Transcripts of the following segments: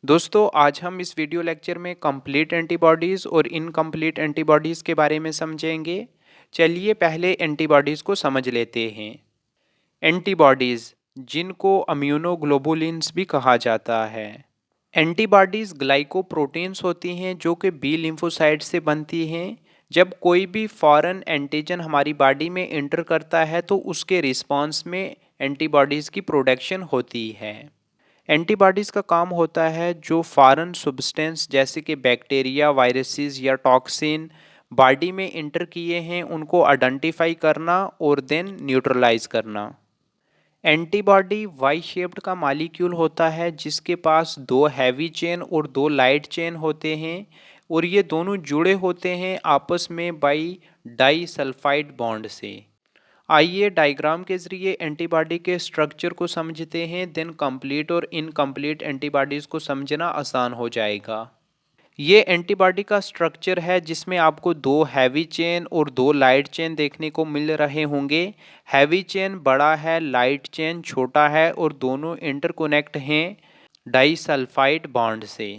दोस्तों आज हम इस वीडियो लेक्चर में कंप्लीट एंटीबॉडीज़ और इनकम्प्लीट एंटीबॉडीज़ के बारे में समझेंगे। चलिए पहले एंटीबॉडीज़ को समझ लेते हैं। एंटीबॉडीज़ जिनको इम्यूनोग्लोबुलिन्स भी कहा जाता है। एंटीबॉडीज़ ग्लाइकोप्रोटीन्स होती हैं जो कि बी लिम्फोसाइट से बनती हैं। जब कोई भी फॉरेन एंटीजन हमारी बॉडी में एंटर करता है तो उसके रिस्पॉन्स में एंटीबॉडीज़ की प्रोडक्शन होती है। एंटीबॉडीज़ का काम होता है जो फॉरेन सब्सटेंस जैसे कि बैक्टीरिया, वायरसेस या टॉक्सिन बॉडी में इंटर किए हैं उनको आइडेंटिफाई करना और देन न्यूट्रलाइज करना। एंटीबॉडी वाई शेप्ड का मॉलिक्यूल होता है जिसके पास दो हैवी चेन और दो लाइट चेन होते हैं और ये दोनों जुड़े होते हैं आपस में बाई डाई सल्फाइड बॉन्ड से। आइए डायग्राम के जरिए एंटीबॉडी के स्ट्रक्चर को समझते हैं, देन कंप्लीट और इनकम्प्लीट एंटीबॉडीज़ को समझना आसान हो जाएगा। ये एंटीबॉडी का स्ट्रक्चर है जिसमें आपको दो हैवी चेन और दो लाइट चेन देखने को मिल रहे होंगे। हैवी चेन बड़ा है, लाइट चेन छोटा है और दोनों इंटरकनेक्ट हैं डाइसल्फाइड बॉन्ड से।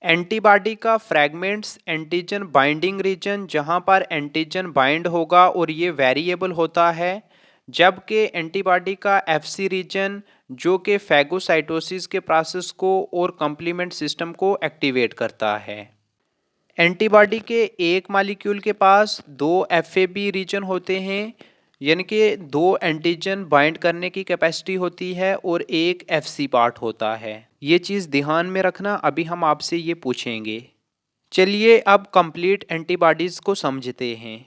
एंटीबॉडी का फ्रैगमेंट्स एंटीजन बाइंडिंग रीजन जहां पर एंटीजन बाइंड होगा और ये वेरिएबल होता है, जबकि एंटीबॉडी का एफसी रीजन जो कि फैगोसाइटोसिस के प्रोसेस को और कंप्लीमेंट सिस्टम को एक्टिवेट करता है। एंटीबॉडी के एक मॉलिक्यूल के पास दो एफएबी रीजन होते हैं, यानी कि दो एंटीजन बाइंड करने की कैपेसिटी होती है और एक एफसी पार्ट होता है। ये चीज़ ध्यान में रखना, अभी हम आपसे ये पूछेंगे। चलिए अब कंप्लीट एंटीबॉडीज़ को समझते हैं।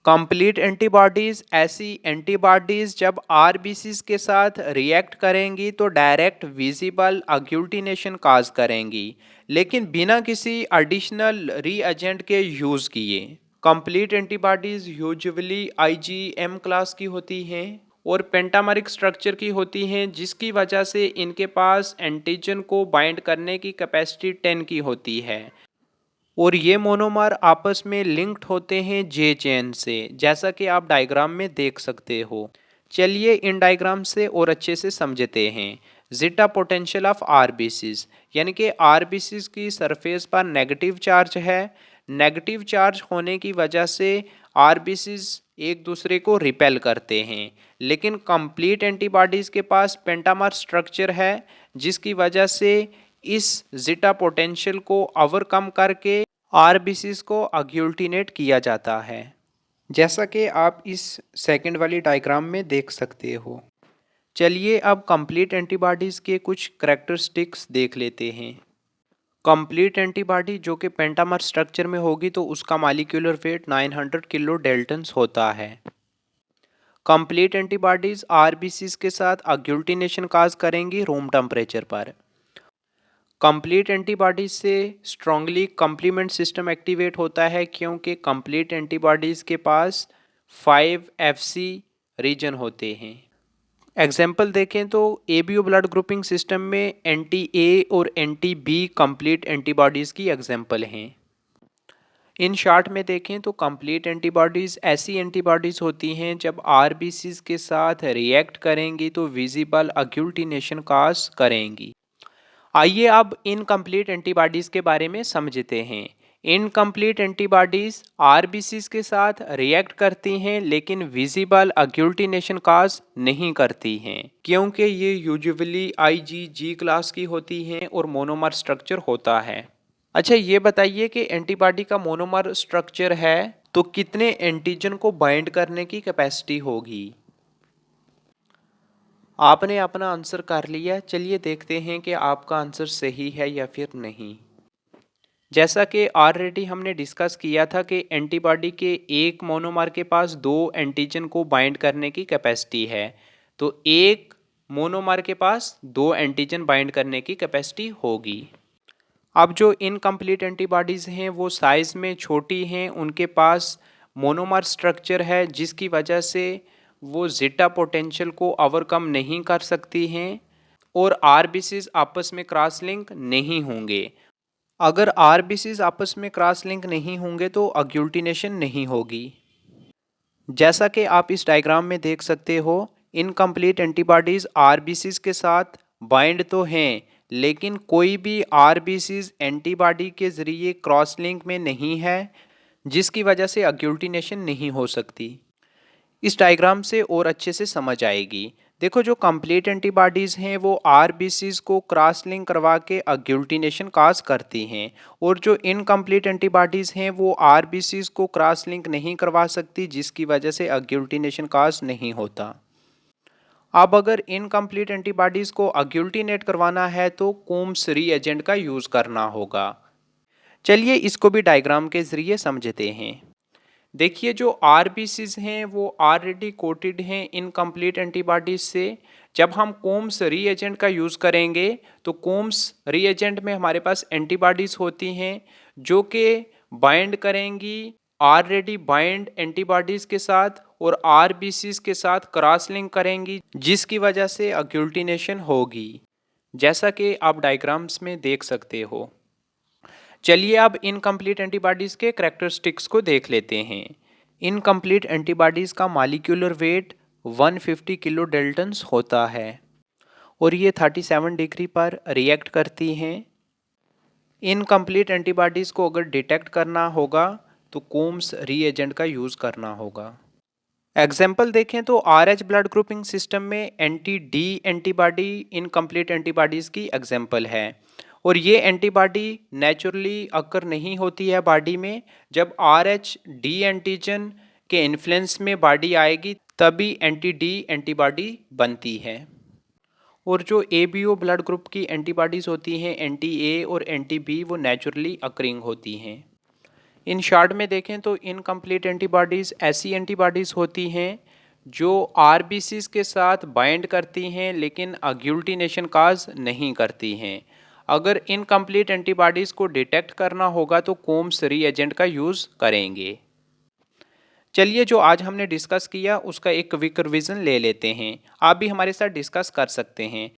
कंप्लीट एंटीबॉडीज़ ऐसी एंटीबॉडीज़ जब आरबीसीज के साथ रिएक्ट करेंगी तो डायरेक्ट विजिबल अग्लूटिनेशन काज करेंगी, लेकिन बिना किसी एडिशनल रीएजेंट के यूज़ किए। Complete antibodies usually IgM class की होती हैं और पेंटामरिक स्ट्रक्चर की होती हैं, जिसकी वजह से इनके पास एंटीजन को बाइंड करने की कैपेसिटी 10 की होती है और ये मोनोमर आपस में लिंक्ड होते हैं जे चेन से, जैसा कि आप डायग्राम में देख सकते हो। चलिए इन डायग्राम से और अच्छे से समझते हैं। जीटा पोटेंशियल ऑफ आरबीसीज, यानी कि आरबीसीज की सरफेस पर नेगेटिव चार्ज है। नेगेटिव चार्ज होने की वजह से आरबीसीज एक दूसरे को रिपेल करते हैं, लेकिन कंप्लीट एंटीबॉडीज़ के पास पेंटामर स्ट्रक्चर है जिसकी वजह से इस जीटा पोटेंशियल को ओवरकम करके आरबीसीज को अग्लूटिनेट किया जाता है, जैसा कि आप इस सेकंड वाली डायग्राम में देख सकते हो। चलिए अब कंप्लीट एंटीबॉडीज़ के कुछ करैक्टरिस्टिक्स देख लेते हैं। कंप्लीट एंटीबॉडी जो कि पेंटामर स्ट्रक्चर में होगी तो उसका मॉलिक्यूलर वेट 900 किलो डेल्टन्स होता है। कंप्लीट एंटीबॉडीज़ आरबीसीज के साथ अग्लूटिनेशन काज करेंगी रूम टेम्परेचर पर। कंप्लीट एंटीबॉडीज से स्ट्रांगली कंप्लीमेंट सिस्टम एक्टिवेट होता है क्योंकि कंप्लीट एंटीबॉडीज़ के पास 5 एफसी रीजन होते हैं। एग्जाम्पल देखें तो एबीओ ब्लड ग्रुपिंग सिस्टम में एंटी ए और एंटी बी कंप्लीट एंटीबॉडीज़ की एग्जाम्पल हैं। इन शॉर्ट में देखें तो कंप्लीट एंटीबॉडीज़ ऐसी एंटीबॉडीज़ होती हैं जब आरबीसीज के साथ रिएक्ट करेंगी तो विजिबल अग्लूटिनेशन काज करेंगी। आइए अब इनकम्प्लीट एंटीबॉडीज़ के बारे में समझते हैं। इनकम्प्लीट एंटीबॉडीज़ आरबीसीज के साथ रिएक्ट करती हैं लेकिन विजिबल अग्लूटिनेशन काज नहीं करती हैं क्योंकि ये यूजुअली आईजीजी क्लास की होती हैं और मोनोमर स्ट्रक्चर होता है। अच्छा ये बताइए कि एंटीबॉडी का मोनोमर स्ट्रक्चर है तो कितने एंटीजन को बाइंड करने की कैपेसिटी होगी। आपने अपना आंसर कर लिया। चलिए देखते हैं कि आपका आंसर सही है या फिर नहीं। जैसा कि ऑलरेडी हमने डिस्कस किया था कि एंटीबॉडी के एक मोनोमर के पास दो एंटीजन को बाइंड करने की कैपेसिटी है, तो एक मोनोमर के पास दो एंटीजन बाइंड करने की कैपेसिटी होगी। अब जो इनकम्प्लीट एंटीबॉडीज़ हैं वो साइज़ में छोटी हैं, उनके पास मोनोमर स्ट्रक्चर है जिसकी वजह से वो जीटा पोटेंशियल को ओवरकम नहीं कर सकती हैं और आरबीसीज आपस में क्रॉस लिंक नहीं होंगे। अगर आरबीसीज आपस में क्रॉस लिंक नहीं होंगे तो अग्लूटिनेशन नहीं होगी। जैसा कि आप इस डायग्राम में देख सकते हो, इनकम्प्लीट एंटीबॉडीज़ आरबीसीज के साथ बाइंड तो हैं लेकिन कोई भी आरबीसीज एंटीबॉडी के ज़रिए क्रॉस लिंक में नहीं है, जिसकी वजह से अग्लूटिनेशन नहीं हो सकती। इस डायग्राम से और अच्छे से समझ आएगी। देखो, जो कंप्लीट एंटीबॉडीज़ हैं वो आरबीसीज को क्रॉस लिंक करवा के अग्लूटिनेशन काज करती हैं, और जो इनकम्प्लीट एंटीबॉडीज़ हैं वो आरबीसीज को क्रॉस लिंक नहीं करवा सकती, जिसकी वजह से अग्लूटिनेशन काज नहीं होता। अब अगर इनकम्प्लीट एंटीबॉडीज़ को अग्लूटिनेट करवाना है तो कूम्स रीएजेंट का यूज़ करना होगा। चलिए इसको भी डायग्राम के ज़रिए समझते हैं। देखिए, जो आरबीसीज हैं वो ऑलरेडी कोटेड हैं इनकम्प्लीट एंटीबॉडीज से। जब हम कोम्स रीएजेंट का यूज़ करेंगे तो कोम्स रीएजेंट में हमारे पास एंटीबॉडीज़ होती हैं जो कि बाइंड करेंगी ऑलरेडी बाइंड एंटीबॉडीज़ के साथ और आरबीसीज के साथ क्रॉस लिंक करेंगी, जिसकी वजह से अग्लूटिनेशन होगी, जैसा कि आप डायग्राम्स में देख सकते हो। चलिए अब इनकम्प्लीट एंटीबॉडीज़ के करैक्टरिस्टिक्स को देख लेते हैं। इनकम्प्लीट एंटीबॉडीज़ का मॉलिक्यूलर वेट 150 किलो डेल्टन्स होता है और ये 37 डिग्री पर रिएक्ट करती हैं। इनकम्प्लीट एंटीबॉडीज़ को अगर डिटेक्ट करना होगा तो कोम्स रीएजेंट का यूज़ करना होगा। एग्जाम्पल देखें तो RH ब्लड ग्रुपिंग सिस्टम में anti D antibody incomplete antibodies की एग्जाम्पल है, और ये एंटीबॉडी नेचुरली अकर नहीं होती है बॉडी में। जब RH डी एंटीजन के इन्फ्लुएंस में बॉडी आएगी तभी एंटी डी एंटीबॉडी बनती है। और जो ABO ब्लड ग्रुप की एंटीबॉडीज़ होती हैं एंटी ए और एंटी बी, वो नेचुरली अकरिंग होती हैं। इन शॉर्ट में देखें तो इनकम्प्लीट एंटीबॉडीज़ ऐसी एंटीबॉडीज़ होती हैं जो आरबीसीज के साथ बाइंड करती हैं लेकिन अग्लूटिनेशन काज नहीं करती हैं। अगर इनकम्प्लीट एंटीबॉडीज़ को डिटेक्ट करना होगा तो कोम्स रीएजेंट का यूज़ करेंगे। चलिए, जो आज हमने डिस्कस किया उसका एक क्विक रिवीजन ले लेते हैं। आप भी हमारे साथ डिस्कस कर सकते हैं।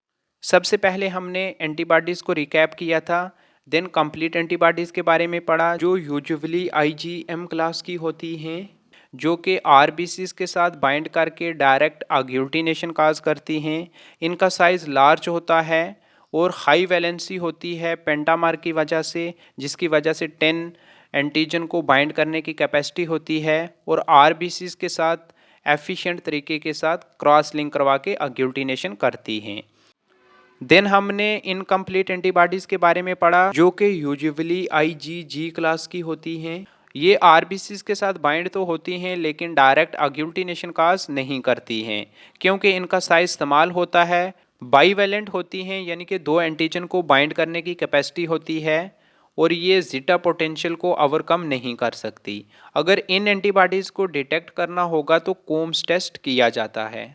सबसे पहले हमने एंटीबॉडीज़ को रिकैप किया था, देन कंप्लीट एंटीबॉडीज़ के बारे में पढ़ा जो यूजुअली IgM क्लास की होती हैं, जो कि आरबीसीज के साथ बाइंड करके डायरेक्ट अग्लूटिनेशन काज करती हैं। इनका साइज़ लार्ज होता है और हाई वैलेंसी होती है पेंटामर की वजह से, जिसकी वजह से 10 एंटीजन को बाइंड करने की कैपेसिटी होती है और आरबीसीज के साथ एफिशिएंट तरीके के साथ क्रॉस लिंक करवा के अग्लूटिनेशन करती हैं। देन हमने इनकम्प्लीट एंटीबॉडीज़ के बारे में पढ़ा जो कि यूजुअली IgG क्लास की होती हैं। ये आरबीसीज के साथ बाइंड तो होती हैं लेकिन डायरेक्ट अग्लूटिनेशन काज नहीं करती हैं, क्योंकि इनका साइज इस्तेमाल होता है। बाईवैलेंट होती हैं, यानी कि 2 एंटीजन को बाइंड करने की कैपेसिटी होती है और ये जीटा पोटेंशियल को ओवरकम नहीं कर सकती। अगर इन एंटीबॉडीज़ को डिटेक्ट करना होगा तो कोम्स टेस्ट किया जाता है।